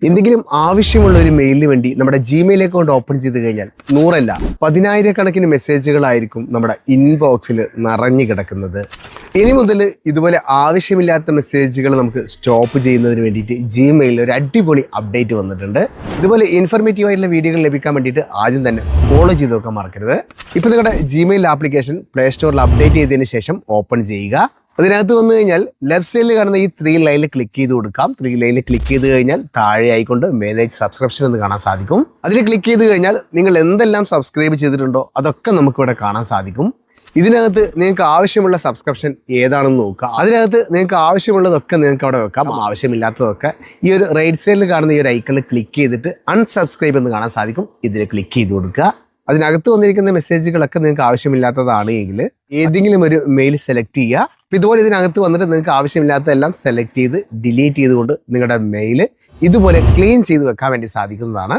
എന്തെങ്കിലും ആവശ്യമുള്ള ഒരു മെയിലിന് വേണ്ടി നമ്മുടെ ജിമെയിൽ അക്കൗണ്ട് ഓപ്പൺ ചെയ്ത് കഴിഞ്ഞാൽ 100 10,000 മെസ്സേജുകളായിരിക്കും നമ്മുടെ ഇൻബോക്സിൽ നിറഞ്ഞു കിടക്കുന്നത്. ഇനി മുതൽ ഇതുപോലെ ആവശ്യമില്ലാത്ത മെസ്സേജുകൾ നമുക്ക് സ്റ്റോപ്പ് ചെയ്യുന്നതിന് വേണ്ടിയിട്ട് ജിമെയിലിൽ ഒരു അടിപൊളി അപ്ഡേറ്റ് വന്നിട്ടുണ്ട്. ഇതുപോലെ ഇൻഫർമേറ്റീവ് ആയിട്ടുള്ള വീഡിയോകൾ ലഭിക്കാൻ വേണ്ടിയിട്ട് ആദ്യം തന്നെ ഫോളോ ചെയ്ത് നോക്കാൻ മറക്കരുത്. ഇപ്പോൾ നിങ്ങളുടെ ജിമെയിൽ ആപ്ലിക്കേഷൻ പ്ലേ സ്റ്റോറിൽ അപ്ഡേറ്റ് ചെയ്തതിന് ശേഷം ഓപ്പൺ ചെയ്യുക. അതിനകത്ത് വന്നു കഴിഞ്ഞാൽ ലെഫ്റ്റ് സൈഡിൽ കാണുന്ന ഈ 3 ലൈനിൽ ക്ലിക്ക് ചെയ്ത് കൊടുക്കാം. 3 ലൈനിൽ ക്ലിക്ക് ചെയ്ത് കഴിഞ്ഞാൽ താഴെ ആയിക്കൊണ്ട് മാനേജ് സബ്സ്ക്രിപ്ഷൻ എന്ന് കാണാൻ സാധിക്കും. അതിൽ ക്ലിക്ക് ചെയ്ത് കഴിഞ്ഞാൽ നിങ്ങൾ എന്തെല്ലാം സബ്സ്ക്രൈബ് ചെയ്തിട്ടുണ്ടോ അതൊക്കെ നമുക്കിവിടെ കാണാൻ സാധിക്കും. ഇതിനകത്ത് നിങ്ങൾക്ക് ആവശ്യമുള്ള സബ്സ്ക്രിപ്ഷൻ ഏതാണെന്ന് നോക്കുക. അതിനകത്ത് നിങ്ങൾക്ക് ആവശ്യമുള്ളതൊക്കെ നിങ്ങൾക്ക് അവിടെ വെക്കാം, ആവശ്യമില്ലാത്തതൊക്കെ ഈ ഒരു റൈറ്റ് സൈഡിൽ കാണുന്ന ഈ ഒരു ഐക്കണിൽ ക്ലിക്ക് ചെയ്തിട്ട് അൺസബ്സ്ക്രൈബ് എന്ന് കാണാൻ സാധിക്കും. ഇതിൽ ക്ലിക്ക് ചെയ്ത് കൊടുക്കുക. അതിനകത്ത് വന്നിരിക്കുന്ന മെസ്സേജുകളൊക്കെ നിങ്ങൾക്ക് ആവശ്യമില്ലാത്തതാണ് എങ്കിൽ ഏതെങ്കിലും ഒരു മെയിൽ സെലക്ട് ചെയ്യുക. അപ്പോൾ ഇതുപോലെ ഇതിനകത്ത് വന്നിട്ട് നിങ്ങൾക്ക് ആവശ്യമില്ലാത്തതെല്ലാം സെലക്ട് ചെയ്ത് ഡിലീറ്റ് ചെയ്തുകൊണ്ട് നിങ്ങളുടെ മെയിൽ ഇതുപോലെ ക്ലീൻ ചെയ്ത് വെക്കാൻ വേണ്ടി സാധിക്കുന്നതാണ്.